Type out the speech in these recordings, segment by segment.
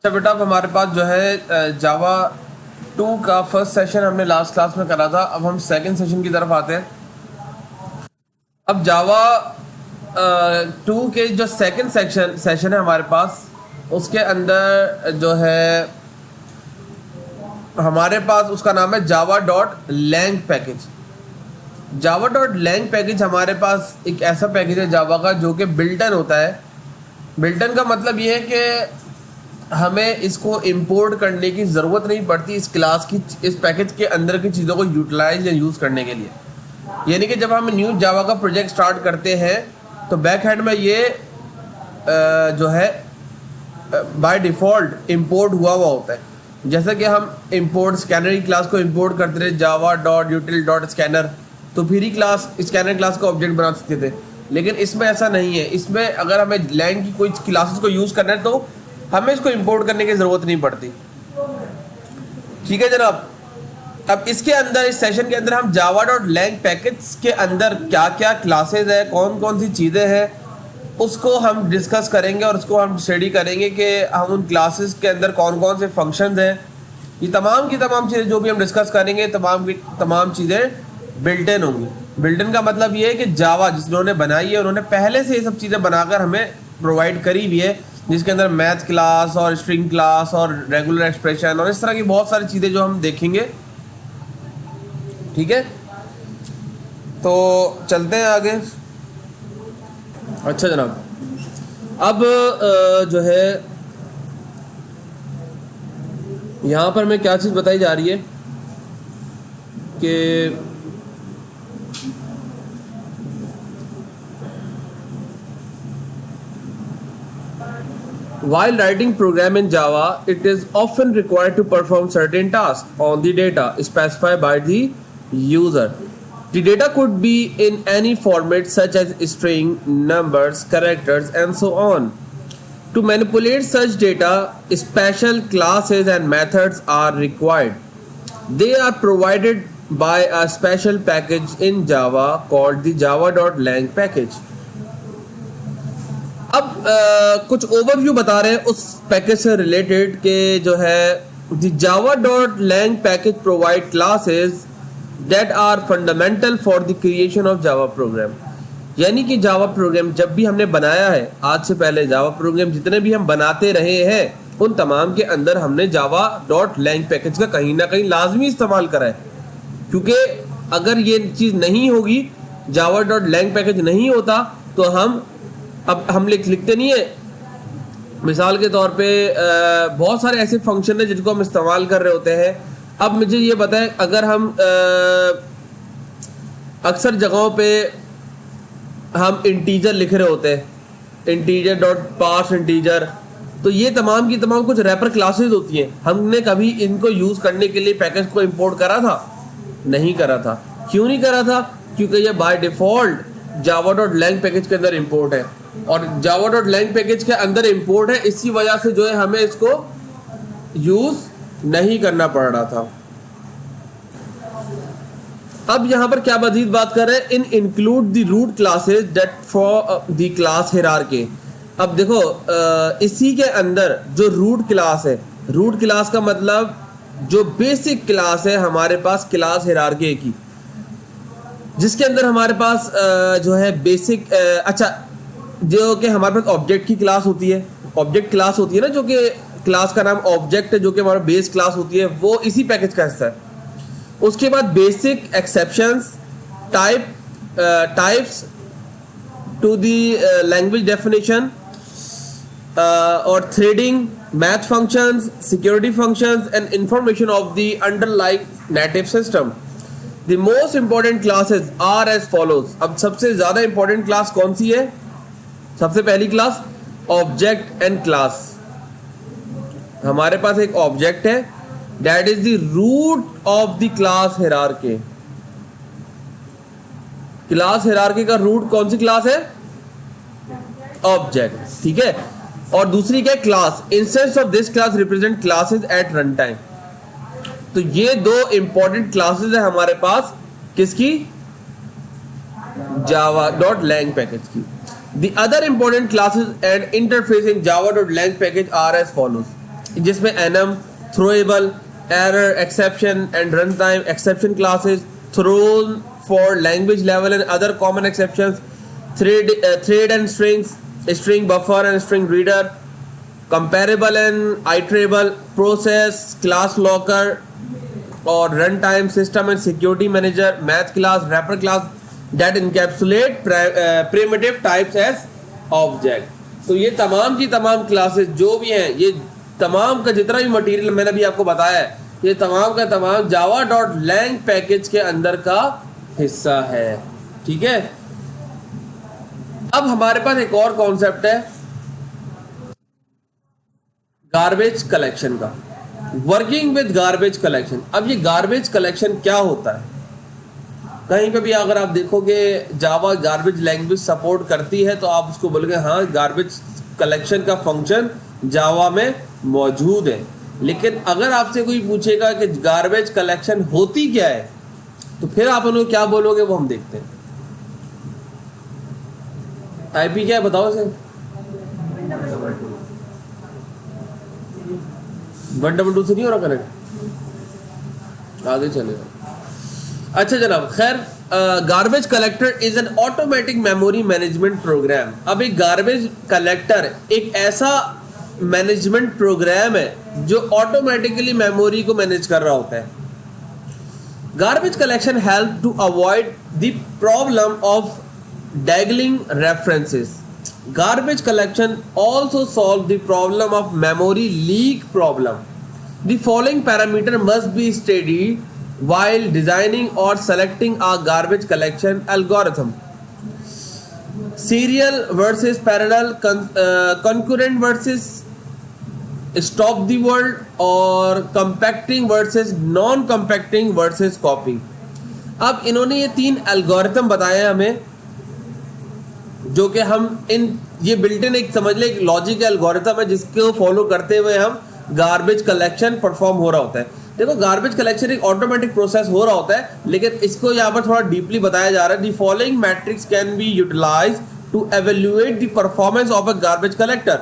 अच्छा बेटा, अब हमारे पास जो है जावा 2 का फर्स्ट सेशन हमने लास्ट क्लास में करा था। अब हम सेकंड सेशन की तरफ आते हैं। अब जावा 2 के जो सेकंड सेशन है हमारे पास, उसके अंदर जो है हमारे पास उसका नाम है Java dot lang package. Java dot lang package हमारे पास एक ऐसा पैकेज है जावा का जो कि बिल्टन होता है। बिल्टन का मतलब ये है कि हमें इसको इंपोर्ट करने की ज़रूरत नहीं पड़ती इस क्लास की, इस पैकेज के अंदर की चीज़ों को यूटिलाइज या यूज़ करने के लिए। यानी कि जब हम न्यू जावा का प्रोजेक्ट स्टार्ट करते हैं तो बैक हैंड में ये जो है बाय डिफ़ॉल्ट इंपोर्ट हुआ होता है। जैसे कि हम इंपोर्ट स्कैनर की क्लास को इंपोर्ट करते थे जावा डॉट यूटिल डॉट स्कैनर, तो फिर ही क्लास स्कैनर क्लास का ऑब्जेक्ट बना सकते थे। लेकिन इसमें ऐसा नहीं है। इसमें अगर हमें लैंग की कोई क्लासेस को यूज़ करना है तो हमें इसको इंपोर्ट करने की ज़रूरत नहीं पड़ती। ठीक है जनाब। अब इसके अंदर, इस सेशन के अंदर हम जावा डॉट लैंग पैकेज के अंदर क्या क्या क्लासेज है, कौन कौन सी चीज़ें हैं, उसको हम डिस्कस करेंगे और उसको हम स्टडी करेंगे कि हम उन क्लासेस के अंदर कौन कौन से फंक्शंस हैं। ये तमाम की तमाम चीज़ें जो भी हम डिस्कस करेंगे, तमाम की तमाम चीज़ें बिल्ट इन होंगी। बिल्ट इन का मतलब ये है कि जावा जिन्होंने बनाई है उन्होंने पहले से ये सब चीज़ें बनाकर हमें प्रोवाइड करी हुई है, जिसके अंदर मैथ क्लास और स्ट्रिंग क्लास और रेगुलर एक्सप्रेशन और इस तरह की बहुत सारी चीज़ें जो हम देखेंगे। ठीक है, तो चलते हैं आगे। अच्छा जनाब, अब जो है यहाँ पर मैं क्या चीज़ बताई जा रही है कि while writing program in Java, it is often required to perform certain tasks on the data specified by the user. The data could be in any format such as string, numbers, characters, and so on. To manipulate such data, special classes and methods are required. They are provided by a special package in Java called the java.lang package. अब कुछ overview बता रहे हैं उस package से related के जो है the Java dot lang package provide classes that are fundamental for the creation of Java program. यानी कि जावा प्रोग्राम जब भी हमने बनाया है, आज से पहले जावा प्रोग्राम जितने भी हम बनाते रहे हैं उन तमाम के अंदर हमने जावा डॉट लैंग पैकेज का कहीं ना कहीं लाजमी इस्तेमाल करा है। क्योंकि अगर ये चीज़ नहीं होगी, जावा डॉट लैंग पैकेज नहीं होता, तो हम लिखते नहीं है। मिसाल के तौर पे बहुत सारे ऐसे फंक्शन हैं जिनको हम इस्तेमाल कर रहे होते हैं। अब मुझे ये बताएं, अगर हम अक्सर जगहों पे हम इंटीजर लिख रहे होते हैं, इंटीजर डॉट पार्स इंटीजर, तो ये तमाम की तमाम कुछ रैपर क्लासेस होती हैं। हमने कभी इनको यूज़ करने के लिए पैकेज को इंपोर्ट करा था? नहीं करा था। क्यों नहीं करा था? क्योंकि ये by default Java dot lang package के अंदर इंपोर्ट है और जावा डॉट लैंग पैकेज के अंदर इंपोर्ट है, इसी वजह से जो है हमें इसको यूज़ नहीं करना पड़ रहा था। अब यहाँ पर क्या मजीद बात कर रहे हैं, in include the root classes that for the class hierarchy. अब देखो इसी के अंदर जो रूट क्लास है, रूट क्लास का मतलब जो बेसिक क्लास है हमारे पास क्लास हिरार्की की, जिसके अंदर हमारे पास जो है बेसिक अच्छा जो कि हमारे पास ऑब्जेक्ट की क्लास होती है, ऑब्जेक्ट क्लास होती है ना, जो कि क्लास का नाम ऑब्जेक्ट है, जो कि हमारा बेस क्लास होती है, वो इसी पैकेज का हिस्सा है। उसके बाद basic exceptions, types to the language definition और threading, math functions, security functions and information of the underlying native system. The most important classes are as follows. अब सबसे ज़्यादा इंपॉर्टेंट क्लास कौन सी है? सबसे पहली क्लास ऑब्जेक्ट एंड क्लास। हमारे पास एक ऑब्जेक्ट है, that is the root of the class hierarchy. Class hierarchy का रूट कौन सी क्लास है? ऑब्जेक्ट। ठीक है। और दूसरी क्या? Class. Instance of this class represent classes at run time. तो ये दो इंपॉर्टेंट क्लासेस है हमारे पास, किसकी? जावा डॉट लैंग पैकेज की। The other important classes and interface in java.lang package are as follows. जिसमें enum, throwable, error, exception and run time, exception classes, thrown for language level and other common exceptions, thread and strings, string buffer and string reader, comparable and iterable, process, class loader और run time, system and security manager, math class, wrapper class that encapsulate primitive types as object। तो ये तमाम की तमाम classes जो भी हैं, ये तमाम का जितना भी मटेरियल मैंने अभी आपको बताया है, ये तमाम का तमाम java.lang पैकेज के अंदर का हिस्सा है। ठीक है, अब हमारे पास एक और कॉन्सेप्ट है गार्बेज कलेक्शन का, वर्किंग विद गार्बेज कलेक्शन। अब ये गार्बेज कलेक्शन क्या होता है? कहीं पे भी अगर आप देखोगे जावा गार्बेज लैंग्वेज सपोर्ट करती है तो आप उसको बोलोगे हाँ गार्बेज कलेक्शन का फंक्शन जावा में मौजूद है। लेकिन अगर आपसे कोई पूछेगा कि गार्बेज कलेक्शन होती क्या है तो फिर आप उन्हें क्या बोलोगे वो हम देखते हैं। आईपी क्या है बताओ इसे। 122 से नहीं हो रहा कनेक्ट, आगे चलेगा। अच्छा जनाब, खैर garbage collector is an automatic memory management program. अब एक गार्बेज कलेक्टर एक ऐसा मैनेजमेंट प्रोग्राम है जो ऑटोमेटिकली मेमोरी को मैनेज कर रहा होता है। Garbage collection help to avoid the problem of dangling references. Garbage collection also solve the problem of memory leak problem. The following parameter must be studied while designing or selecting a garbage collection algorithm. Serial versus parallel, concurrent versus stop the world, और compacting versus non-compacting versus copying। अब इन्होंने ये 3 algorithm बताए हैं हमें, जो कि हम ये बिल्ट इन एक समझ ले एक लॉजिक एल्गोरिथम है जिसको फॉलो करते हुए हम गार्बेज कलेक्शन परफॉर्म हो रहा होता है। देखो गार्बेज कलेक्शन एक ऑटोमेटिक प्रोसेस हो रहा होता है, लेकिन इसको यहाँ पर थोड़ा डीपली बताया जा रहा है। The following metrics can be utilise to evaluate the performance of a garbage collector.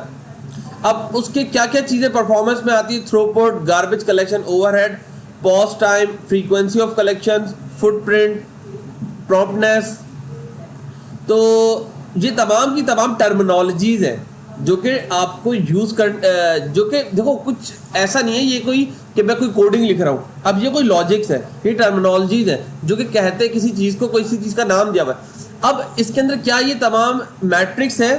अब उसके क्या क्या चीजें परफॉर्मेंस में आती है? Throughput, garbage collection overhead, pause time, frequency of collection, footprint, promptness. तो ये तमाम की तमाम टर्मिनोलॉजीज हैं जो कि आपको यूज कर जो कि देखो कुछ ऐसा नहीं है ये कोई कि मैं कोई कोडिंग लिख रहा हूँ। अब ये कोई लॉजिक्स है, ये टर्मिनोलॉजीज है जो कि कहते हैं किसी चीज को किसी चीज का नाम दिया हुआ है। अब इसके अंदर क्या ये तमाम मैट्रिक्स है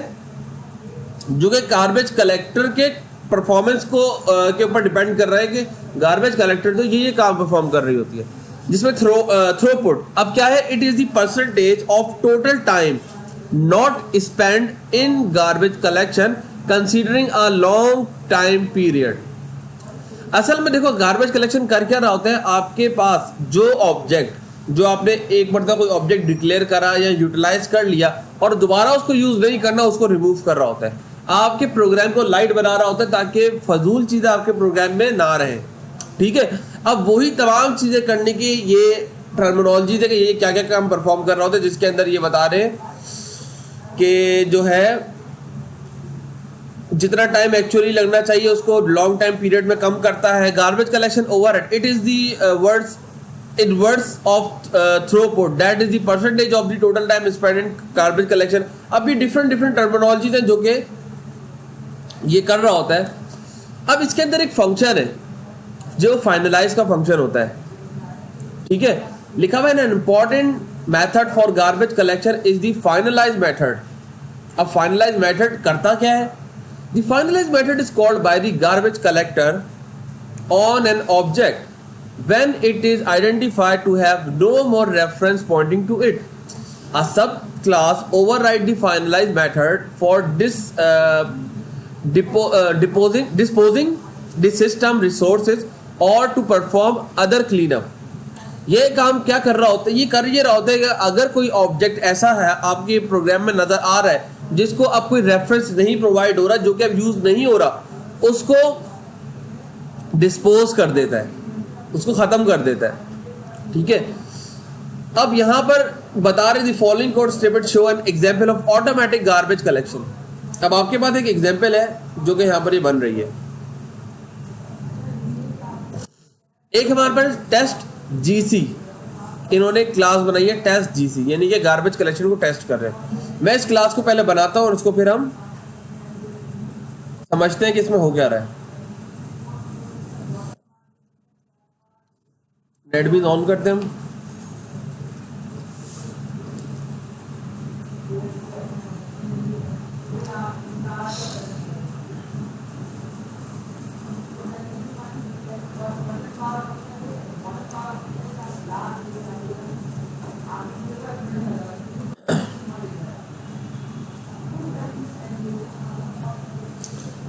जो कि गार्बेज कलेक्टर के परफॉर्मेंस को के ऊपर डिपेंड कर रहा है कि गार्बेज कलेक्टर तो ये काम परफॉर्म कर रही होती है, जिसमें थ्रूपुट। अब क्या है? It is the percentage of total time not spent in garbage collection considering a long time period। असल में देखो गार्बेज कलेक्शन कर क्या रहा होता है, आपके पास जो ऑब्जेक्ट जो आपने एक मरतबा कोई ऑब्जेक्ट डिक्लेयर करा या यूटिलाइज कर लिया और दोबारा उसको यूज नहीं करना, उसको रिमूव कर रहा होता है। आपके प्रोग्राम को लाइट बना रहा होता है ताकि फजूल चीजें आपके प्रोग्राम में ना रहे। ठीक है, अब वही तमाम चीजें करने की ये टर्मिनोलॉजी है कि ये क्या क्या काम परफॉर्म कर रहा होता है, जिसके अंदर ये बता रहे हैं कि जो है जितना टाइम एक्चुअली लगना चाहिए उसको लॉन्ग टाइम पीरियड में कम करता है। Garbage collection overhead, it is the words of throughput, that is the percentage of the total time spent in garbage collection. अब ये डिफरेंट टर्मिनोलॉजीज हैं जो कि ये कर रहा होता है। अब इसके अंदर एक फंक्शन है जो फाइनलाइज का फंक्शन होता है। ठीक है, लिखा हुआ है important method for garbage collection is the finalize method. अब फाइनलाइज मेथड करता क्या है? The finalize method is called by the garbage collector on an object when it is identified to have no more reference pointing to it. A sub class override the finalize method for disposing the system resources or to perform other cleanup। ये काम क्या कर रहा होता है? ये कर ये रहा होता है कि अगर कोई ऑब्जेक्ट ऐसा है आपके प्रोग्राम में नजर आ रहा है जिसको अब कोई रेफरेंस नहीं प्रोवाइड हो रहा, जो कि अब यूज नहीं हो रहा, उसको डिस्पोज कर देता है, उसको खत्म कर देता है। ठीक है, अब यहां पर बता रहे the following code snippet show an example of automatic garbage collection. अब आपके पास एक एग्जांपल है जो कि यहां पर ये बन रही है। एक हमारे पास टेस्ट जीसी, इन्होंने क्लास बनाई है टेस्ट जीसी, यानी कि गार्बेज कलेक्शन को टेस्ट कर रहे हैं। मैं इस क्लास को पहले बनाता हूँ और उसको फिर हम समझते हैं कि इसमें हो क्या रहा है। नेट भी ऑन करते हैं हम।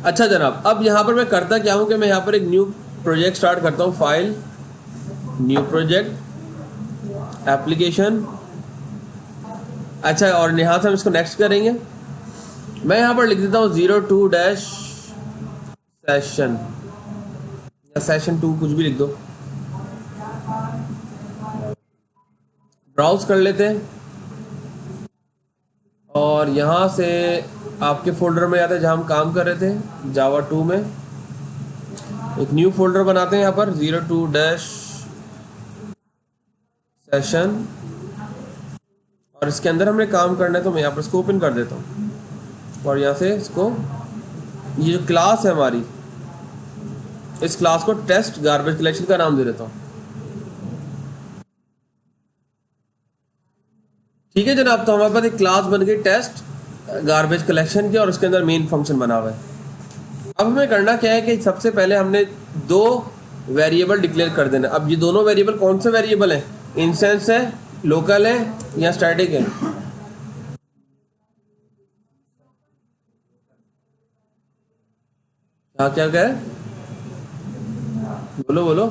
अच्छा जनाब, अब यहाँ पर मैं करता क्या हूँ कि मैं यहाँ पर एक न्यू प्रोजेक्ट स्टार्ट करता हूँ। File, new project, application. अच्छा, और यहाँ से हम इसको नेक्स्ट करेंगे। मैं यहाँ पर लिख देता हूँ 02 डैश सेशन या सेशन 2, कुछ भी लिख दो। ब्राउज कर लेते हैं और यहाँ से आपके फोल्डर में जाते हैं जहाँ हम काम कर रहे थे जावा 2 में। एक न्यू फोल्डर बनाते हैं यहाँ पर 02 डैश सेशन, और इसके अंदर हमने काम करना है तो मैं यहाँ पर इसको ओपन कर देता हूँ और यहाँ से इसको, ये जो क्लास है हमारी, इस क्लास को टेस्ट गार्बेज कलेक्शन का नाम दे देता हूँ। ठीक है जनाब, तो हमारे पास एक क्लास बन गई टेस्ट गार्बेज कलेक्शन की और उसके अंदर मेन फंक्शन बना हुआ है। अब हमें करना क्या है कि सबसे पहले हमने दो वेरिएबल डिक्लेयर कर देना। अब ये दोनों वेरिएबल कौन से वेरिएबल हैं? इंस्टेंस है, लोकल है या स्टैटिक है? हाँ, क्या क्या है? बोलो बोलो।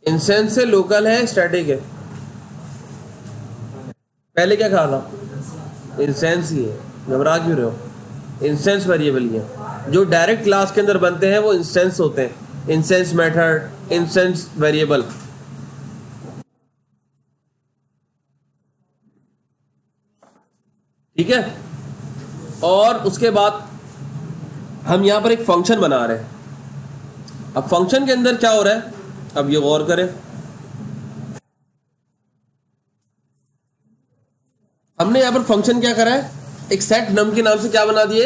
इंस्टेंस है, लोकल है, स्टैटिक है? पहले क्या कहा था? इंस्टेंस ही है। घबरा क्यों रहे हो? इंस्टेंस वेरिएबल ही है। जो डायरेक्ट क्लास के अंदर बनते हैं वो इंस्टेंस होते हैं। Instance method, instance variable. ठीक है, और उसके बाद हम यहां पर एक फंक्शन बना रहे हैं। अब फंक्शन के अंदर क्या हो रहा है, अब ये गौर करें। हमने यहां पर फंक्शन क्या करा है, एक सेट नम के नाम से क्या बना दिए,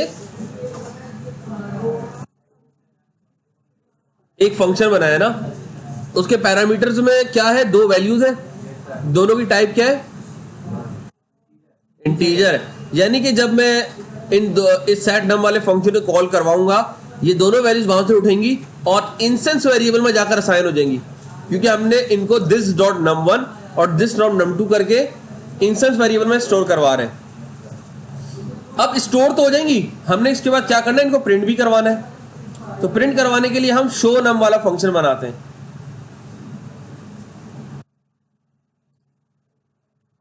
एक फंक्शन बनाया ना। उसके पैरामीटर्स में क्या है, दो वैल्यूज है, दोनों की टाइप क्या है, इंटीजर है। यानी कि जब मैं इस सेट नम वाले फंक्शन को कॉल करवाऊंगा, ये दोनों वैल्यूज वहां से उठेंगी और इंस्टेंस वेरिएबल में जाकर असाइन हो जाएंगी, क्योंकि हमने इनको दिस डॉट नम वन और दिस डॉट नम टू करके इंस्टेंस वेरिएबल में स्टोर करवा रहे हैं। अब स्टोर तो हो जाएंगी, हमने इसके बाद क्या करना है, इनको प्रिंट भी करवाना है। तो प्रिंट करवाने के लिए हम शो नम वाला फंक्शन बनाते हैं।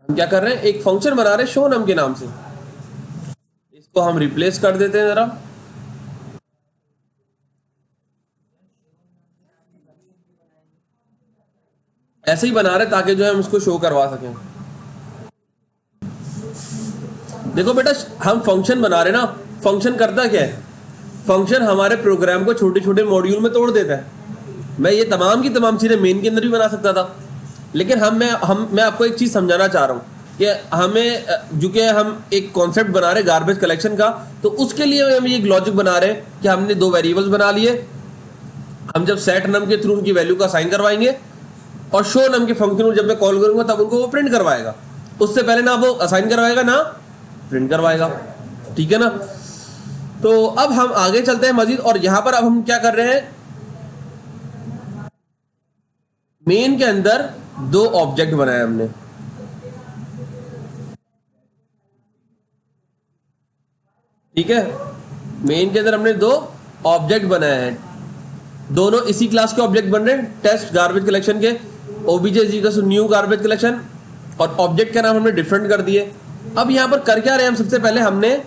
हम क्या कर रहे हैं, एक फंक्शन बना रहे हैं शो नम के नाम से। इसको हम रिप्लेस कर देते हैं जरा। ऐसे ही बना रहे ताकि जो है हम इसको शो करवा सकें। देखो बेटा, हम फंक्शन बना रहे ना, फंक्शन करता क्या है, फंक्शन हमारे प्रोग्राम को छोटे छोटे मॉड्यूल में तोड़ देता है। मैं ये तमाम की तमाम चीज़ें मेन के अंदर भी बना सकता था, लेकिन मैं आपको एक चीज़ समझाना चाह रहा हूँ कि हमें जो कि हम एक कॉन्सेप्ट बना रहे हैं गार्बेज कलेक्शन का, तो उसके लिए हम ये एक लॉजिक बना रहे हैं कि हमने दो वेरिएबल्स बना लिए। हम जब सेट नम के थ्रू उनकी वैल्यू का साइन करवाएंगे और शो नम के फंक्शन को जब मैं कॉल करूंगा तब उनको वो प्रिंट करवाएगा। उससे पहले ना वो असाइन करवाएगा ना प्रिंट करवाएगा। ठीक है ना? तो अब हम आगे चलते हैं मजीद, और यहां पर अब हम क्या कर रहे हैं, मेन के अंदर दो ऑब्जेक्ट बनाए हमने। ठीक है, मेन के अंदर हमने दो ऑब्जेक्ट बनाए हैं, दोनों इसी क्लास के ऑब्जेक्ट बन रहे हैं, टेस्ट गार्बेज कलेक्शन के। ओबीजे न्यू गार्बेज कलेक्शन, और ऑब्जेक्ट का नाम हमने डिफरेंट कर दिए। अब यहां पर कर क्या रहे हैं, हम सबसे पहले हमने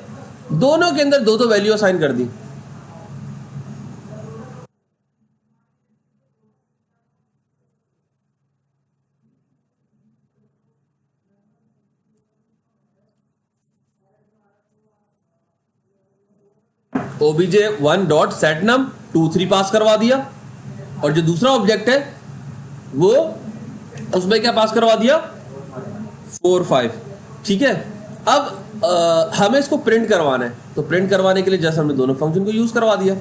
दोनों के अंदर दो दो वैल्यू असाइन कर दी। obj1 डॉट सेट नम 2 3 पास करवा दिया, और जो दूसरा ऑब्जेक्ट है वो उसमें क्या पास करवा दिया, 4 5। ठीक है, अब हमें इसको प्रिंट करवाना है, तो प्रिंट करवाने के लिए जैसे हमने दोनों फंक्शन को यूज करवा दिया।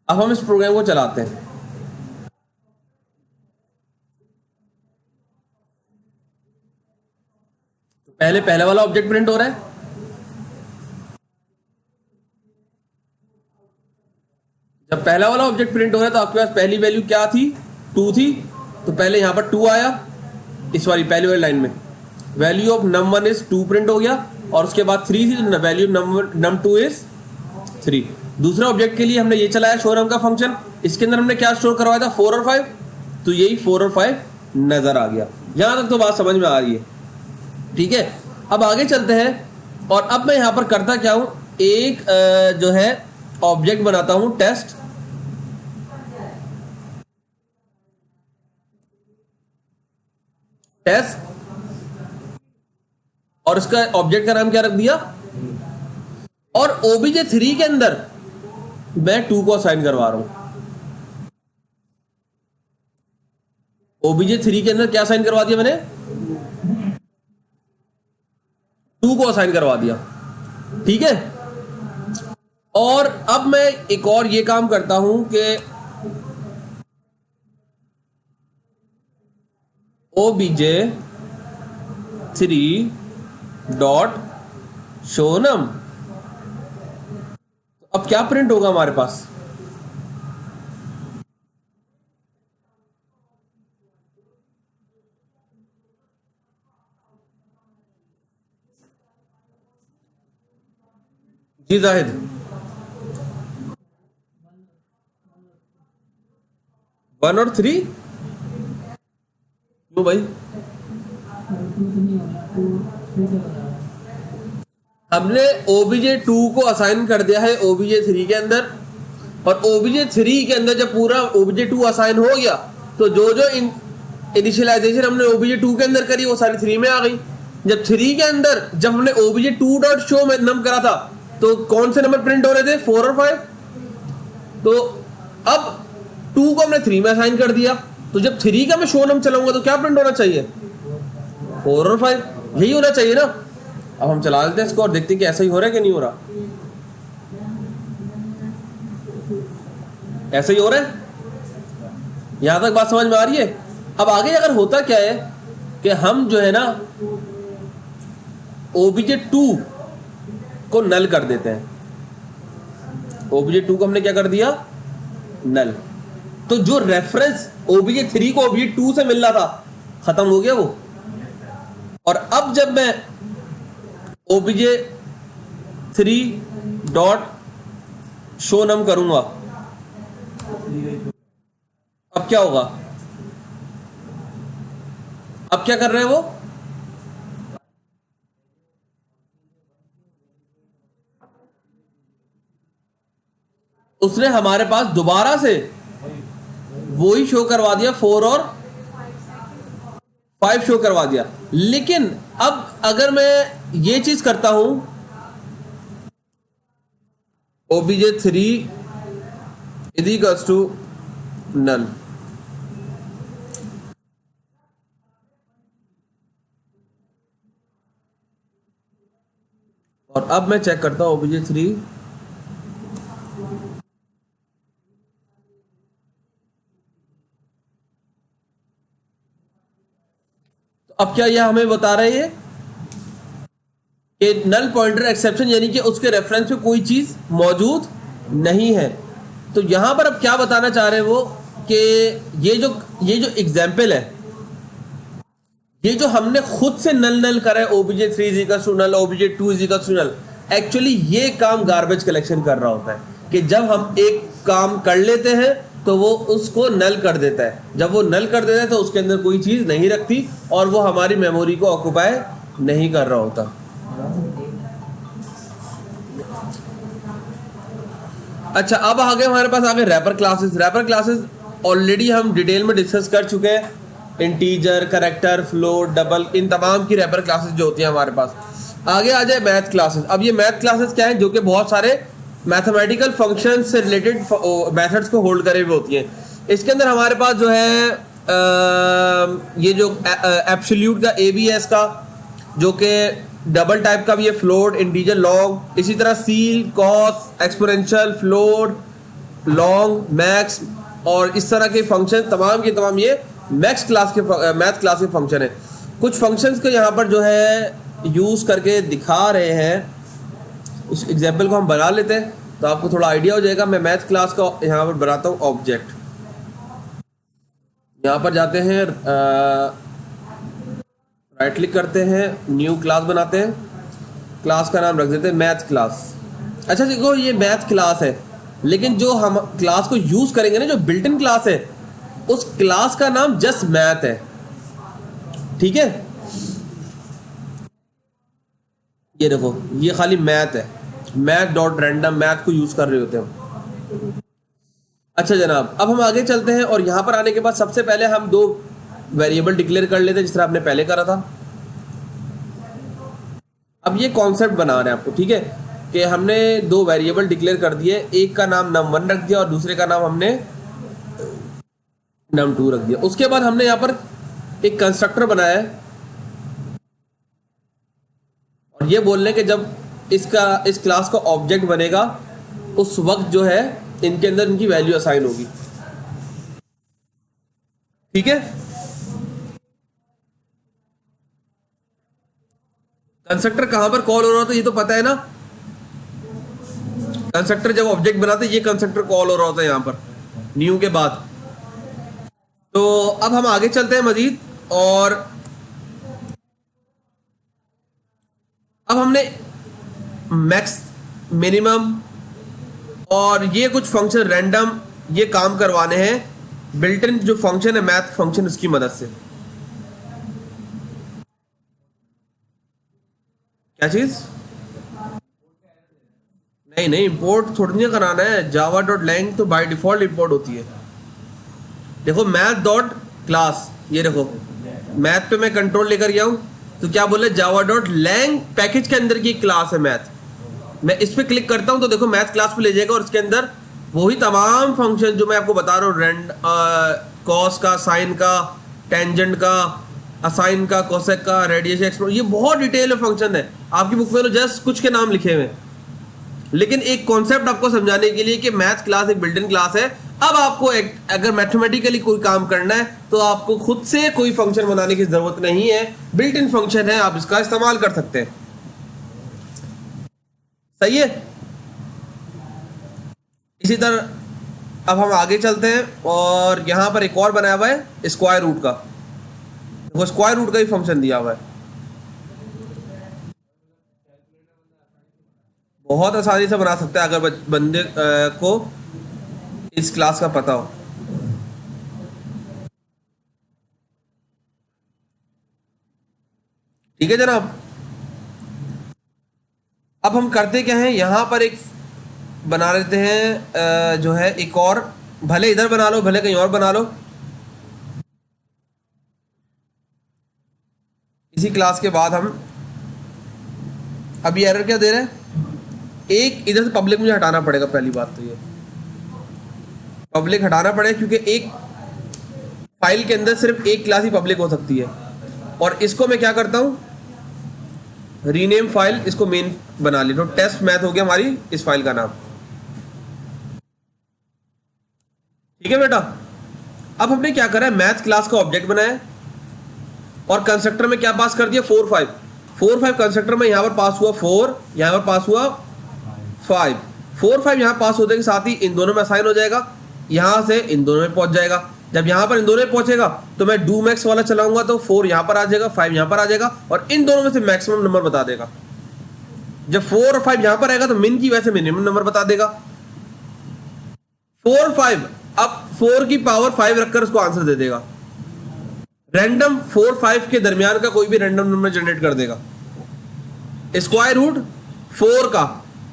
अब हम इस प्रोग्राम को चलाते हैं। तो पहले वाला ऑब्जेक्ट प्रिंट हो रहा है, जब पहला वाला ऑब्जेक्ट प्रिंट हो रहा है तो आपके पास पहली वैल्यू क्या थी, 2 थी, तो पहले यहां पर 2 आया, इस वाली पहली वाली लाइन में value of num1 is 2 print हो गया, और उसके बाद 3 थी तो वैल्यू num2 इज 3। दूसरे ऑब्जेक्ट के लिए हमने ये चलाया शो नम का फंक्शन, इसके अंदर हमने क्या स्टोर करवाया था, 4 और 5, तो यही 4 और 5 नजर आ गया। यहां तक तो बात समझ में आ रही है। ठीक है, अब आगे चलते हैं, और अब मैं यहां पर करता क्या हूं, एक जो है ऑब्जेक्ट बनाता हूं टेस्ट, और इसका ऑब्जेक्ट का नाम क्या रख दिया, और obj3 के अंदर मैं 2 को असाइन करवा रहा हूं। obj3 के अंदर क्या असाइन करवा दिया मैंने, 2 को असाइन करवा दिया। ठीक है, और अब मैं एक और ये काम करता हूं कि obj3 डॉट शो नम, अब क्या प्रिंट होगा हमारे पास, जी जाहिद, 1 और 3 क्यों भाई, हमने obj2 को असाइन कर दिया है obj3 के अंदर, और obj3 के अंदर जब पूरा obj2 असाइन हो गया तो जो जो इनिशियलाइजेशन हमने obj2 के अंदर करी वो सारी 3 में आ गई। जब 3 के अंदर जब हमने obj2 डॉट शो में नम करा था तो कौन से नंबर प्रिंट हो रहे थे, 4 और 5, तो अब 2 को हमने 3 में असाइन कर दिया, तो जब 3 का मैं शो नम चलाऊंगा तो क्या प्रिंट होना चाहिए, 4 और 5, यही होना चाहिए ना। अब हम चला लेते हैं इसको और देखते हैं कि ऐसा ही हो रहा है कि नहीं हो रहा, ऐसा ही हो रहा है, यहां तक बात समझ में आ रही है। अब आगे अगर होता क्या है कि हम जो है ना obj2 को नल कर देते हैं, obj2 को हमने क्या कर दिया, नल, तो जो रेफरेंस obj3 को obj2 से मिल रहा था खत्म हो गया वो। और अब जब मैं obj3 डॉट शो नम करूंगा, अब क्या होगा, अब क्या कर रहे हैं वो, उसने हमारे पास दोबारा से वही शो करवा दिया, 4 और 5 शो करवा दिया। लेकिन अब अगर मैं ये चीज करता हूं, obj3 is equals to null, और अब मैं चेक करता हूं obj3 अब क्या यह हमें बता रहे हैं कि नल पॉइंटर एक्सेप्शन, यानी कि उसके रेफरेंस में कोई चीज मौजूद नहीं है। तो यहां पर अब क्या बताना चाह रहे हैं वो कि ये जो एग्जाम्पल है, ये जो हमने खुद से नल करा है obj3 is equal to null, obj2 is equal to null, actually ये काम गार्बेज कलेक्शन कर रहा होता है कि जब हम एक काम कर लेते हैं तो वो उसको नल कर देता है, जब वो नल कर देता है तो उसके अंदर कोई चीज नहीं रखती और वो हमारी मेमोरी को ऑक्युपाई नहीं कर रहा होता। अच्छा, अब आगे हमारे पास आगे wrapper classes. Wrapper classes already हम डिटेल में डिस्कस कर चुके हैं इंटीजर, करेक्टर, फ्लोट, डबल, इन तमाम की रैपर क्लासेस जो होती हैं हमारे पास। आगे आ जाए मैथ क्लासेस। अब ये मैथ क्लासेस क्या है, जो कि बहुत सारे मैथमेटिकल फंक्शन से रिलेटेड मेथड्स को होल्ड करे हुए होती हैं। इसके अंदर हमारे पास जो है ये जो एब्सोल्यूट का ABS का, जो कि डबल टाइप का भी है, फ्लोट, इंटीजर, लॉन्ग, इसी तरह seal, cos, exponential, float, long, max और इस तरह के फंक्शन तमाम के तमाम ये मैथ क्लास के फंक्शन है। कुछ फंक्शंस को यहाँ पर जो है यूज़ करके दिखा रहे हैं। उस एग्जाम्पल को हम बना लेते हैं तो आपको थोड़ा आइडिया हो जाएगा। मैं मैथ क्लास का यहाँ पर बनाता हूँ ऑब्जेक्ट। यहाँ पर जाते हैं, राइट क्लिक करते हैं, न्यू क्लास बनाते हैं, क्लास का नाम रख देते हैं मैथ क्लास। अच्छा देखो, ये मैथ क्लास है, लेकिन जो हम क्लास को यूज़ करेंगे ना, जो बिल्ट इन क्लास है, उस क्लास का नाम जस्ट मैथ है। ठीक है, ये देखो, ये खाली मैथ है, मैथ डॉट रैंडम, मैथ को यूज़ कर रहे होते हैं। अच्छा जनाब, अब हम आगे चलते हैं और यहाँ पर आने के बाद सबसे पहले हम दो वेरिएबल डिक्लेयर कर लेते हैं, जिस तरह आपने पहले करा था। अब ये कॉन्सेप्ट बना रहे हैं आपको, ठीक है, कि हमने दो वेरिएबल डिक्लेयर कर दिए, एक का नाम num1 रख दिया और दूसरे का नाम हमने num2 रख दिया। उसके बाद हमने यहाँ पर एक कंस्ट्रक्टर बनाया है और ये बोल रहे हैं कि जब इस क्लास का ऑब्जेक्ट बनेगा उस वक्त जो है इनके अंदर इनकी वैल्यू असाइन होगी। ठीक है, कंस्ट्रक्टर कहां पर कॉल हो रहा था ये तो पता है ना। कंस्ट्रक्टर जब ऑब्जेक्ट बनाते ये कंस्ट्रक्टर कॉल हो रहा होता है यहां पर न्यू के बाद। तो अब हम आगे चलते हैं मजीद, और अब हमने मैक्स, मिनिमम और ये कुछ फंक्शन रैंडम ये काम करवाने हैं बिल्ट इन जो फंक्शन है मैथ फंक्शन, उसकी मदद से। क्या चीज? नहीं, इंपोर्ट थोड़ी नहीं कराना है। जावा डॉट लैंग तो बाय डिफॉल्ट इंपोर्ट होती है। देखो मैथ डॉट क्लास, ये देखो मैथ पे मैं कंट्रोल लेकर गया हूं तो क्या बोले, जावा डॉट लैंग पैकेज के अंदर की क्लास है मैथ। मैं इस पे क्लिक करता हूं तो देखो मैथ क्लास पे ले जाएगा और इसके अंदर वही तमाम फंक्शन जो मैं आपको बता रहा हूँ, कॉस का, साइन का, टेंजेंट का, असाइन का, कोसेक का, रेडियस, एक्सपोनेंशियल, ये बहुत डिटेल में फंक्शन है। आपकी बुक में तो जस्ट कुछ के नाम लिखे हुए हैं, लेकिन एक कॉन्सेप्ट आपको समझाने के लिए कि मैथ क्लास एक बिल्ट इन क्लास है। अब आपको अगर मैथमेटिकली कोई काम करना है तो आपको खुद से कोई फंक्शन बनाने की जरूरत नहीं है, बिल्ट इन फंक्शन है, आप इसका इस्तेमाल कर सकते हैं। सही है। इसी तरह अब हम आगे चलते हैं और यहां पर एक और बनाया हुआ है स्क्वायर रूट का। वो स्क्वायर रूट का ही फंक्शन दिया हुआ है, बहुत आसानी से बना सकता है अगर बंदे को इस क्लास का पता हो। ठीक है जनाब, अब हम करते क्या हैं, यहां पर एक बना लेते हैं जो है एक और, भले इधर बना लो भले कहीं और बना लो। इसी क्लास के बाद हम, अब ये एरर क्या दे रहे हैं, एक इधर से पब्लिक मुझे हटाना पड़ेगा। पहली बात तो ये पब्लिक हटाना पड़ेगा क्योंकि एक फाइल के अंदर सिर्फ एक क्लास ही पब्लिक हो सकती है। और इसको मैं क्या करता हूं, रीनेम फाइल, इसको मेन बना ली, तो टेस्ट मैथ हो गया हमारी इस फाइल का नाम। ठीक है बेटा, अब हमने क्या करा है, मैथ क्लास का ऑब्जेक्ट बनाया और कंस्ट्रक्टर में क्या पास कर दिया, 4 5 कंस्ट्रक्टर में यहां पर पास हुआ 4, यहां पर पास हुआ 5, 4 5 यहां पास होने के साथ ही इन दोनों में असाइन हो जाएगा, यहां से इन दोनों में पहुंच जाएगा। जब यहां पर इन दोनों में पहुंचेगा तो मैं डू मैक्स वाला चलाऊंगा तो 4 यहां पर आ जाएगा, 5 यहां पर आ जाएगा और इन दोनों में से मैक्सिमम नंबर बता देगा। जब 4 और 5 यहां पर आएगा तो मिन की वजह से मिनिमम नंबर बता देगा। 4 5, अब 4 की पावर 5 रखकर उसको आंसर दे देगा। रैंडम 4 5 के दरमियान का कोई भी रैंडम नंबर जनरेट कर देगा। स्क्वायर रूट 4 का,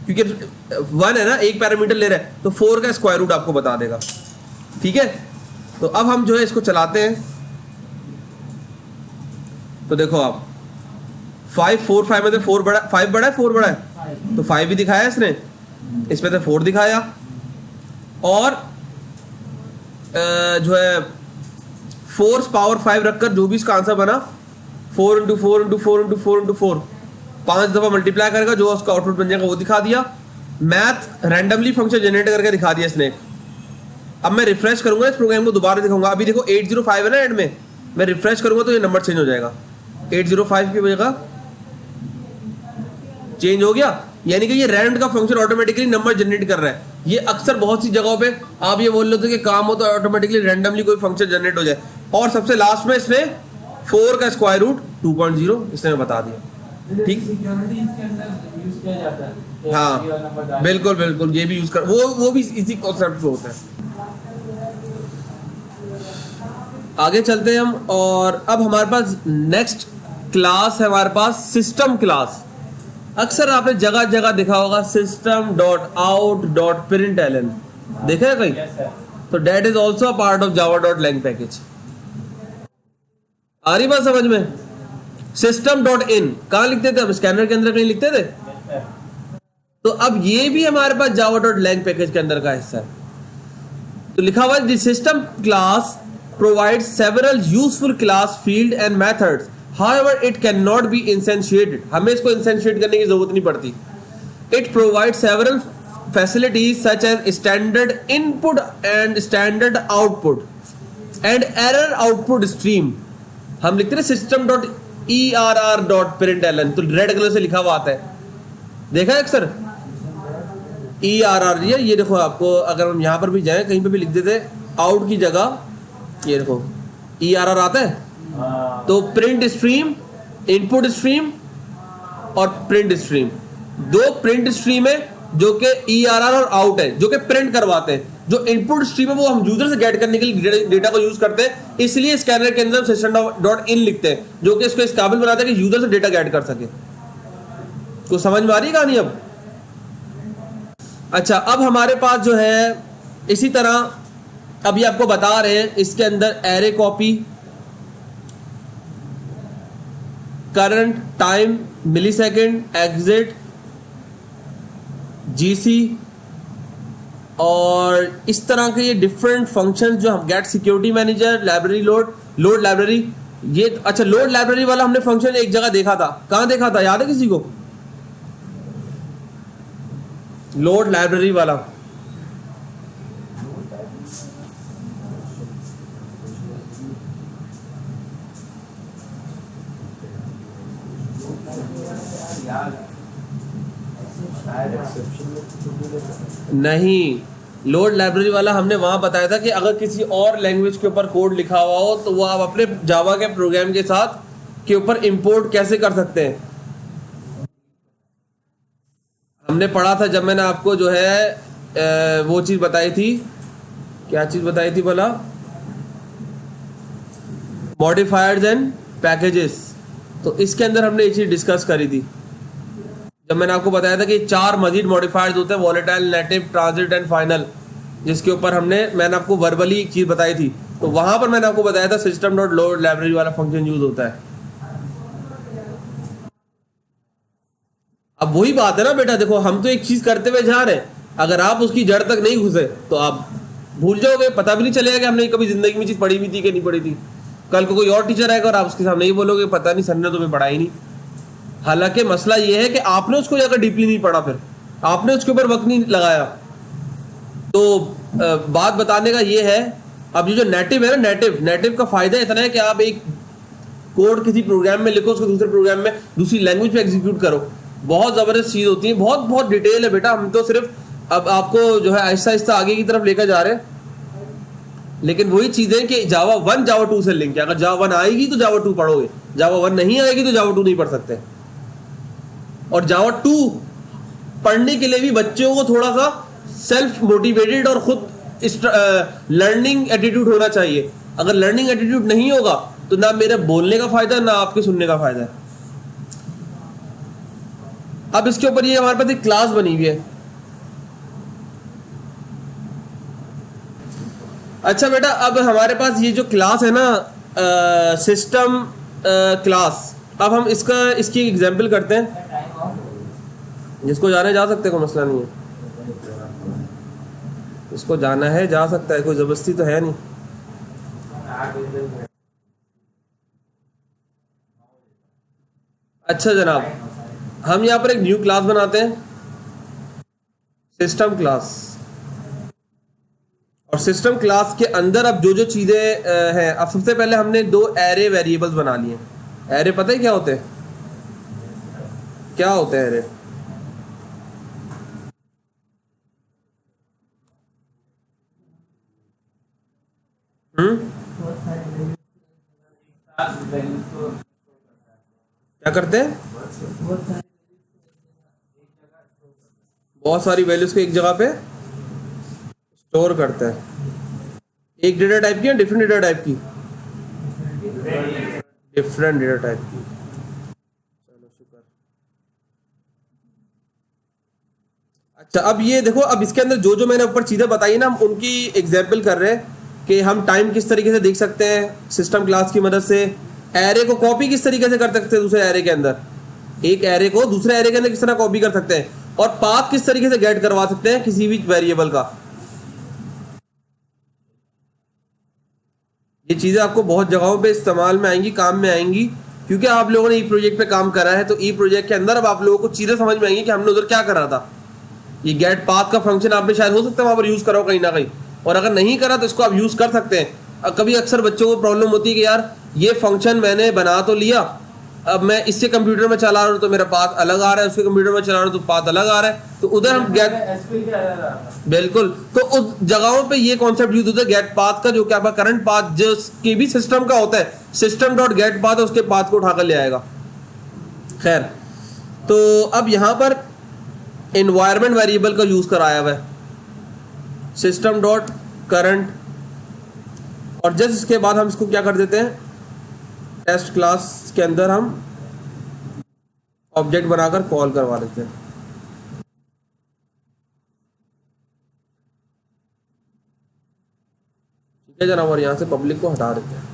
क्योंकि 1 है ना, एक पैरामीटर ले रहा है तो 4 का स्क्वायर रूट आपको बता देगा। ठीक है, तो अब हम जो है इसको चलाते हैं तो देखो आप 5 4 5 में से 4 बड़ा 5 बड़ा है 4 बड़ा है, तो 5 भी दिखाया इसने, इसमें से 4 दिखाया, और जो है 4 पावर 5 रखकर जो भी इसका आंसर बना 4 इंटू 4 इंटू 4 इंटू 4 इंटू 4 5 दफा मल्टीप्लाई करेगा, जो उसका आउटपुट बन जाएगा वो दिखा दिया। मैथ रैंडमली फंक्शन जनरेट करके दिखा दिया इसने। अब मैं रिफ्रेश करूंगा इस प्रोग्राम को, दोबारा दिखाऊंगा। अभी देखो 805 है ना एंड में, मैं रिफ्रेश करूंगा तो ये नंबर चेंज हो जाएगा, 805 की जगह चेंज हो गया। यानी कि ये रैंड का फंक्शन ऑटोमेटिकली नंबर जनरेट कर रहा है। ये अक्सर बहुत सी जगहों पे आप ये बोल लेते हो कि काम हो तो ऑटोमेटिकली रैंडमली कोई फंक्शन जनरेट हो जाए। और सबसे लास्ट में इसने 4 का स्क्वायर रूट 2.0 इसने बता दिया। ठीक, सिक्योरिटी इसके अंदर यूज किया जाता है। हाँ बिल्कुल बिल्कुल, ये भी यूज कर, वो भी इसी कॉन्सेप्ट पे होता है। आगे चलते हैं हम, और अब हमारे पास नेक्स्ट क्लास है हमारे पास सिस्टम क्लास। अक्सर आपने जगह जगह देखा होगा system dot out dot println, देखा है कहीं? तो that is also a part of Java dot lang package. आ रही बात समझ में? सिस्टम डॉट इन कहाँ लिखते थे हम? स्कैनर के अंदर कहीं लिखते थे। तो अब ये भी हमारे पास जावा डॉट लैंग पैकेज के अंदर का हिस्सा है। तो लिखा हुआ है system class provides several useful class field and methods, however it cannot be instantiated। हमें इसको instantiate करने की जरूरत नहीं पड़ती। It provides several facilities such as standard input and standard output and error output stream। हम लिखते हैं system.err.println, तो रेड कलर से लिखा हुआ आता है, देखा है अक्सर ERR। ये देखो, आपको अगर हम यहाँ पर भी जाएं कहीं पे भी लिख देते आउट की जगह, ये देखो ERR आता है। तो प्रिंट स्ट्रीम, इनपुट स्ट्रीम और प्रिंट स्ट्रीम, दो प्रिंट स्ट्रीम है जो कि ERR और आउट है, जो कि प्रिंट करवाते हैं। जो इनपुट स्ट्रीम है वो हम यूजर से गेट करने के लिए डेटा को यूज करते हैं, इसलिए स्कैनर के अंदर system.in लिखते हैं, जो कि इसको इस काबिल बनाता है कि यूजर से डेटा गेट कर सके। तो समझ में आ रही कहानी अब? अच्छा, अब हमारे पास जो है इसी तरह अभी आपको बता रहे हैं इसके अंदर array copy, current, time, millisecond, exit, GC और इस तरह के ये डिफरेंट फंक्शन जो हम get security manager, library load library. ये अच्छा, लोड लाइब्रेरी वाला हमने फंक्शन एक जगह देखा था। कहां देखा था, याद है किसी को? लोड लाइब्रेरी वाला नहीं, लोड लाइब्रेरी वाला हमने वहां बताया था कि अगर किसी और लैंग्वेज के ऊपर कोड लिखा हुआ हो तो वो आप अपने जावा के प्रोग्राम के साथ के ऊपर इंपोर्ट कैसे कर सकते हैं। हमने पढ़ा था जब मैंने आपको जो है वो चीज बताई थी, क्या चीज बताई थी भला? Modifiers and packages. तो इसके अंदर हमने ये चीज डिस्कस करी थी जब मैंने आपको बताया था कि 4 मजीद मॉडिफायर्स होते हैं, volatile, native, transit and final, जिसके ऊपर मैंने आपको वर्बली एक चीज बताई थी। तो वहां पर मैंने आपको बताया था सिस्टम डॉट लोड लाइब्रेरी वाला फंक्शन यूज होता है। अब वही बात है ना बेटा, देखो हम तो एक चीज करते हुए जा रहे हैं, अगर आप उसकी जड़ तक नहीं घुसे तो आप भूल जाओगे, पता भी नहीं चलेगा कि हमने कभी जिंदगी में चीज पढ़ी भी थी कि नहीं पढ़ी थी। कल को कोई और टीचर आएगा और आप उसके सामने ही बोलोगे पता नहीं सर ने तुम्हें पढ़ाई नहीं। हालांकि मसला ये है कि आपने उसको अगर डीपली नहीं पढ़ा, फिर आपने उसके ऊपर वक्त नहीं लगाया। तो बात बताने का ये है, अब ये जो नेटिव है ना, नेटिव का फायदा इतना है कि आप एक कोड किसी प्रोग्राम में लिखो, उसको दूसरे प्रोग्राम में दूसरी लैंग्वेज पे एग्जीक्यूट करो, बहुत जबरदस्त चीज होती है। बहुत बहुत डिटेल है बेटा, हम तो सिर्फ अब आपको जो है आहिस्ता आहिस्ता आगे की तरफ लेकर जा रहे हैं। लेकिन वही चीजें कि जावा 1 जावा 2 से लिंक है। अगर जावा 1 आएगी तो जावा 2 पढ़ोगे, जावा 1 नहीं आएगी तो जावा 2 नहीं पढ़ सकते। और जावा 2 पढ़ने के लिए भी बच्चों को थोड़ा सा सेल्फ मोटिवेटेड और खुद लर्निंग एटीट्यूड होना चाहिए। अगर लर्निंग एटीट्यूड नहीं होगा तो ना मेरे बोलने का फायदा ना आपके सुनने का फायदा है। अब इसके ऊपर ये हमारे पास एक क्लास बनी हुई है। अच्छा बेटा, अब हमारे पास ये जो क्लास है ना सिस्टम क्लास, अब हम इसकी एग्जांपल करते हैं। टाइम ऑफ जिसको जाना है जा सकते हैं, कोई मसला नहीं है। इसको जाना है जा सकता है, कोई ज़बरदस्ती तो है नहीं। अच्छा जनाब, हम यहाँ पर एक न्यू क्लास बनाते हैं, सिस्टम क्लास। और सिस्टम क्लास के अंदर अब जो जो चीज़ें हैं, अब सबसे पहले हमने दो एरे वेरिएबल्स बना लिए। एरे पता है क्या होते हैं? क्या होते हैं एरे? वैल्यूज को क्या करते हैं? बहुत सारी वैल्यूज को एक जगह पे स्टोर करते हैं। एक डेटा टाइप की या डिफरेंट डेटा टाइप की? डिफरेंट डेटा टाइप की। चलो शुक्र। अच्छा अब ये देखो, अब इसके अंदर जो जो मैंने ऊपर चीज़ें बताई ना, हम उनकी एग्जाम्पल कर रहे हैं कि हम टाइम किस तरीके से देख सकते हैं सिस्टम क्लास की मदद से। एरे को कॉपी किस तरीके से कर सकते हैं दूसरे एरे के अंदर, एक एरे को दूसरे एरे के अंदर किस तरह कॉपी कर सकते हैं, और पाथ किस तरीके से गेट करवा सकते हैं किसी भी वेरिएबल का। ये चीज़ें आपको बहुत जगहों पे इस्तेमाल में आएंगी, काम में आएंगी, क्योंकि आप लोगों ने ई प्रोजेक्ट पे काम करा है। तो ई प्रोजेक्ट के अंदर अब आप लोगों को चीज़ें समझ में आएंगी कि हमने उधर क्या करा था। ये गेट पाथ का फंक्शन आपने शायद हो सकता है वहाँ पर यूज़ करो कहीं ना कहीं, और अगर नहीं करा तो इसको आप यूज़ कर सकते हैं। कभी अक्सर बच्चों को प्रॉब्लम होती है कि यार ये फंक्शन मैंने बना तो लिया, अब मैं इसके कंप्यूटर में चला रहा हूँ तो मेरा पाथ अलग आ रहा है, उसके कंप्यूटर में चला रहा हूँ तो पाथ अलग आ रहा है, तो उधर हम गेट एसक्यूएल के अलग आता है। बिल्कुल, तो उस जगहों पे ये कॉन्सेप्ट यूज होता है गेट पाथ का, जो कि आपका करंट पाथ जिसके भी सिस्टम का होता है, सिस्टम डॉट गेट पाथ उसके पाथ को उठाकर ले आएगा। खैर, तो अब यहां पर एनवायरनमेंट वेरिएबल का यूज कराया हुआ है, सिस्टम डॉट करंट, और जस्ट इसके बाद हम इसको क्या कर देते हैं, टेस्ट क्लास के अंदर हम ऑब्जेक्ट बनाकर कॉल करवा देते हैं। ठीक है जनाब, और यहां से पब्लिक को हटा देते हैं।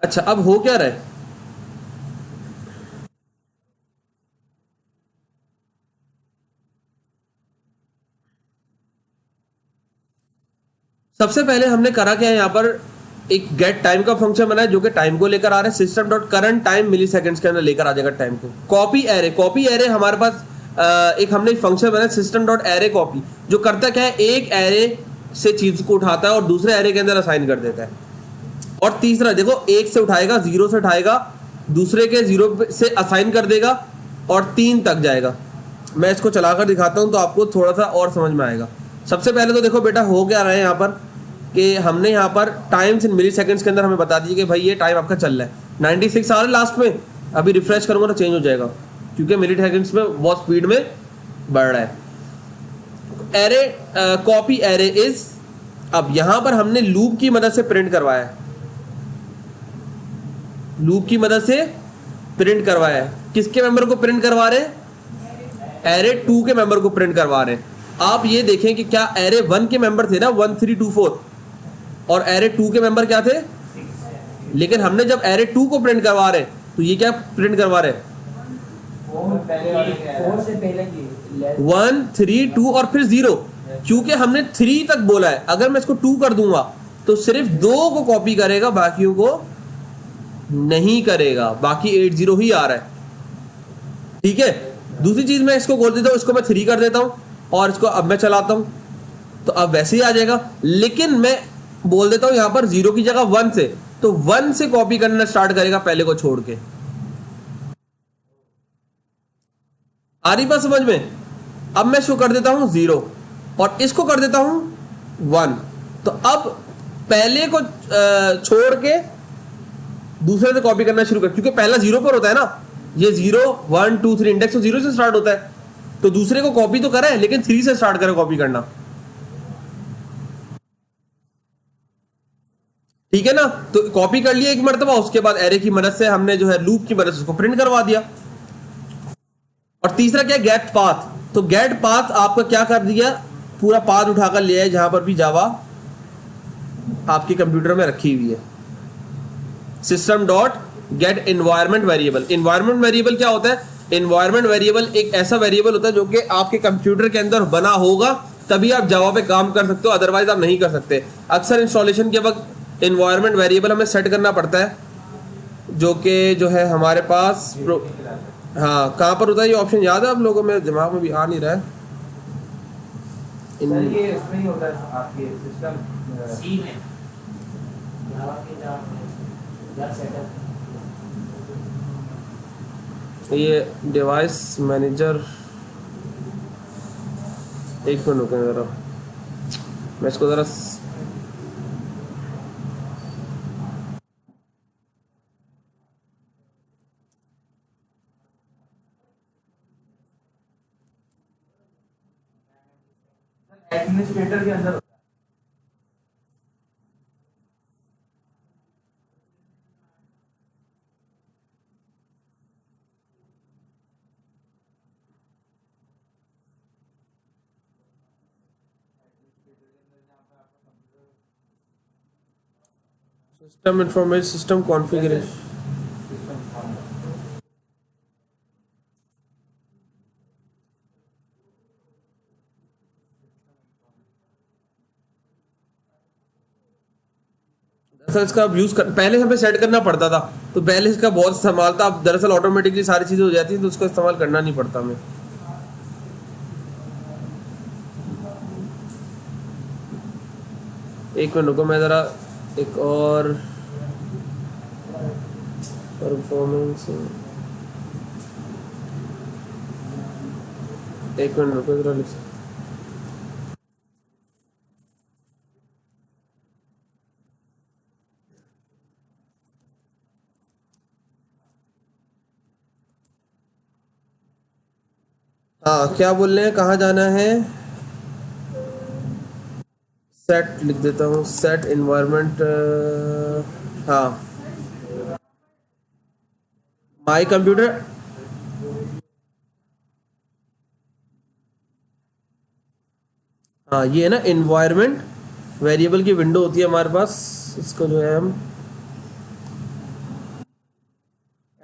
अच्छा अब हो क्या रहा है, सबसे पहले हमने करा क्या है, यहाँ पर एक गेट टाइम का फंक्शन बनाया जो कि टाइम को लेकर आ रहा है, सिस्टम डॉट करंट टाइम मिली सेकेंड्स के अंदर लेकर आ जाएगा टाइम को। कॉपी एरे हमारे पास एक हमने फंक्शन बनाया सिस्टम डॉट एरे कॉपी, जो करता क्या है, एक एरे से चीज को उठाता है और दूसरे एरे के अंदर असाइन कर देता है। और तीसरा देखो, एक से उठाएगा, जीरो से उठाएगा, दूसरे के जीरो से असाइन कर देगा और 3 तक जाएगा। मैं इसको चलाकर दिखाता हूं तो आपको थोड़ा सा और समझ में आएगा। सबसे पहले तो देखो बेटा हो क्या रहा है यहाँ पर, कि हमने यहाँ पर टाइम्स इन मिली सेकेंड्स के अंदर हमें बता दीजिए कि भाई ये टाइम आपका चल रहा है 96 आ रहा है लास्ट में। अभी रिफ्रेश करूंगा तो चेंज हो जाएगा, क्योंकि मिली सेकेंड्स में बहुत स्पीड में बढ़ रहा है। एरे कॉपी एरे इज, अब यहां पर हमने लूप की मदद से प्रिंट करवाया है, लूप की मदद से प्रिंट करवाया है। किसके मेंबर को प्रिंट करवा रहे हैं, एरे 2 के मेंबर को प्रिंट करवा रहे हैं। आप ये देखें कि क्या एरे 1 के मेंबर थे ना 1 3 2 4, और एरे 2 के मेंबर क्या थे, लेकिन हमने जब एरे 2 को प्रिंट करवा रहे तो ये क्या प्रिंट करवा रहे, 4 से पहले की 1 3 2 और फिर 0। क्योंकि हमने 3 तक बोला है, अगर मैं इसको 2 कर दूंगा तो सिर्फ 2 को कॉपी करेगा, बाकियों को नहीं करेगा, बाकी 80 ही आ रहा है। ठीक है, दूसरी चीज मैं इसको बोल देता हूं, इसको मैं 3 कर देता हूं और इसको अब मैं चलाता हूं तो अब वैसे ही आ जाएगा, लेकिन मैं बोल देता हूं यहां पर 0 की जगह 1 से, तो 1 से कॉपी करना स्टार्ट करेगा पहले को छोड़ के। आ रही बात समझ में? अब मैं इसको कर देता हूं 0 और इसको कर देता हूं 1, तो अब पहले को छोड़ के दूसरे से कॉपी करना शुरू कर, क्योंकि पहला 0 पर होता है ना, ये 0 1 2 3 इंडेक्स तो 0 से स्टार्ट होता है, तो दूसरे को कॉपी तो करा है लेकिन 3 से स्टार्ट करें कॉपी करना। ठीक है ना। तो कॉपी कर लिया एक मरतबा, उसके बाद एरे की मदद से हमने जो है लूप की मदद से उसको प्रिंट करवा दिया। और तीसरा क्या, गेट पाथ। तो गेट पाथ आपका क्या कर दिया, पूरा पाथ उठाकर ले आए जहां पर भी जावा आपके कंप्यूटर में रखी हुई है। System dot gate environment variable. Environment variable क्या होता है, एनवायरमेंट वेरिएबल एक ऐसा वेरिएबल होता है जो कि आपके कंप्यूटर के अंदर बना होगा तभी आप जावा पे काम कर सकते हो, अदरवाइज आप नहीं कर सकते। अक्सर इंस्टॉलेशन के वक्त एनवायरमेंट वेरिएबल हमें सेट करना पड़ता है, जो कि जो है हमारे पास हाँ कहाँ पर होता है ये ऑप्शन, याद है आप लोगों में, दिमाग में भी आ नहीं रहा है। सर ये इसमें ही होता है आपके सिस्टम सी में जावा के जा सेटअप। ये डिवाइस मैनेजर, एक मिनट रुकें ज़रा, मैं इसको ज़रा एडमिनिस्ट्रेटर के अंदर होता सिस्टम इंफॉर्मेशन सिस्टम कॉन्फ़िगरेशन। है सिस्टम। दरअसल इसका अब यूज़ कर, पहले हमें सेट करना पड़ता था, तो पहले इसका बहुत इस्तेमाल था। अब दरअसल ऑटोमेटिकली सारी चीज़ें हो जाती हैं तो उसका इस्तेमाल करना नहीं पड़ता हमें। एक मिनट रुको, मैं ज़रा एक और परफॉर्मेंस, एक मिनट रुको ज़रा हाँ क्या बोल रहे हैं, कहाँ जाना है, सेट लिख देता हूँ, सेट इन्वायरमेंट, हाँ माई कंप्यूटर। हाँ ये है ना इन्वायरमेंट वेरिएबल की विंडो होती है हमारे पास, इसको जो है हम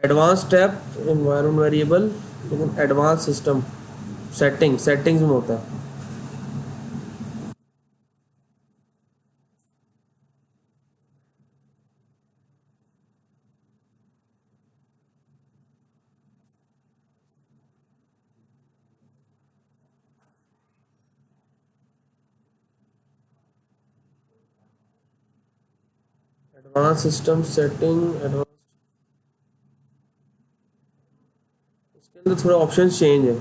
एडवांस टैब इन्वायरमेंट वेरिएबल, लेकिन एडवांस सिस्टम सेटिंग्स में होता है। एडवांस सिस्टम सेटिंग एडवांस, इसके अंदर थोड़ा ऑप्शन चेंज है।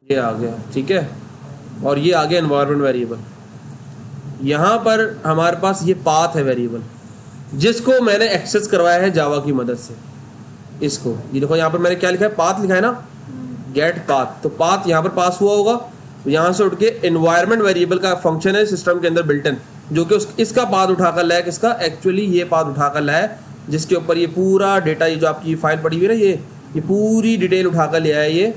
ये आ गया, ठीक है। और ये आ गया एनवायरनमेंट वेरिएबल। यहाँ पर हमारे पास ये पाथ है वेरिएबल, जिसको मैंने एक्सेस करवाया है जावा की मदद से। इसको ये देखो, यहाँ पर मैंने क्या लिखा है, पाथ लिखा है ना, गेट पाथ। तो पाथ यहाँ पर पास हुआ होगा, यहाँ से उठ के एनवायरनमेंट वेरिएबल का फंक्शन है सिस्टम के अंदर बिल्ट इन, जो कि इसका पाथ उठाकर लाया, किसका, एक्चुअली ये पाथ उठाकर लाया, जिसके ऊपर ये पूरा डेटा, ये जो आपकी फाइल पड़ी हुई है ना, ये पूरी डिटेल उठाकर ले आया।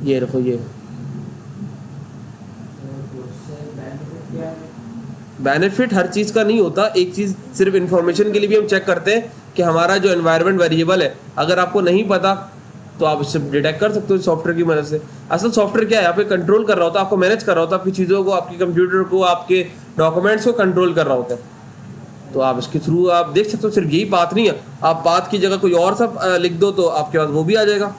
ये देखो, ये बेनिफिट हर चीज़ का नहीं होता। एक चीज़ सिर्फ इन्फॉर्मेशन के लिए भी हम चेक करते हैं कि हमारा जो एनवायरनमेंट वेरिएबल है, अगर आपको नहीं पता तो आप इससे डिटेक्ट कर सकते हो सॉफ्टवेयर की मदद से। असल सॉफ्टवेयर क्या है, यहाँ पे कंट्रोल कर रहा होता है, आपको मैनेज कर रहा होता है, आपकी चीज़ों को, आपकी कंप्यूटर को, आपके डॉक्यूमेंट्स को कंट्रोल कर रहा होता है। तो आप इसके थ्रू आप देख सकते हो, सिर्फ यही बात नहीं है, आप बात की जगह कोई और सब लिख दो तो आपके पास वो भी आ जाएगा।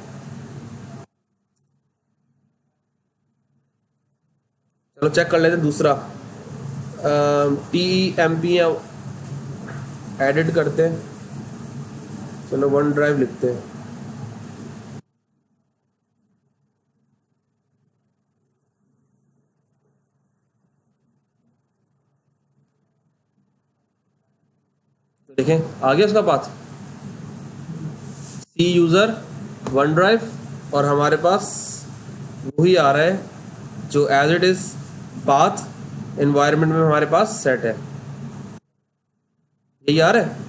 चलो चेक कर लेते हैं दूसरा, TEMP एडिट करते हैं। चलो वन ड्राइव लिखते हैं। तो देखें आ गया उसका path. C user one drive, और हमारे पास वही आ रहा है जो as it is path environment में हमारे पास सेट है। यही आ रहा है।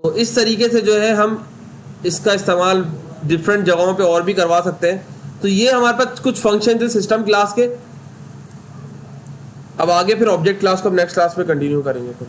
तो इस तरीके से जो है हम इसका इस्तेमाल डिफरेंट जगहों पे और भी करवा सकते हैं। तो ये हमारे पास कुछ फंक्शन थे सिस्टम क्लास के। अब आगे फिर ऑब्जेक्ट क्लास को नेक्स्ट क्लास में कंटिन्यू करेंगे फिर।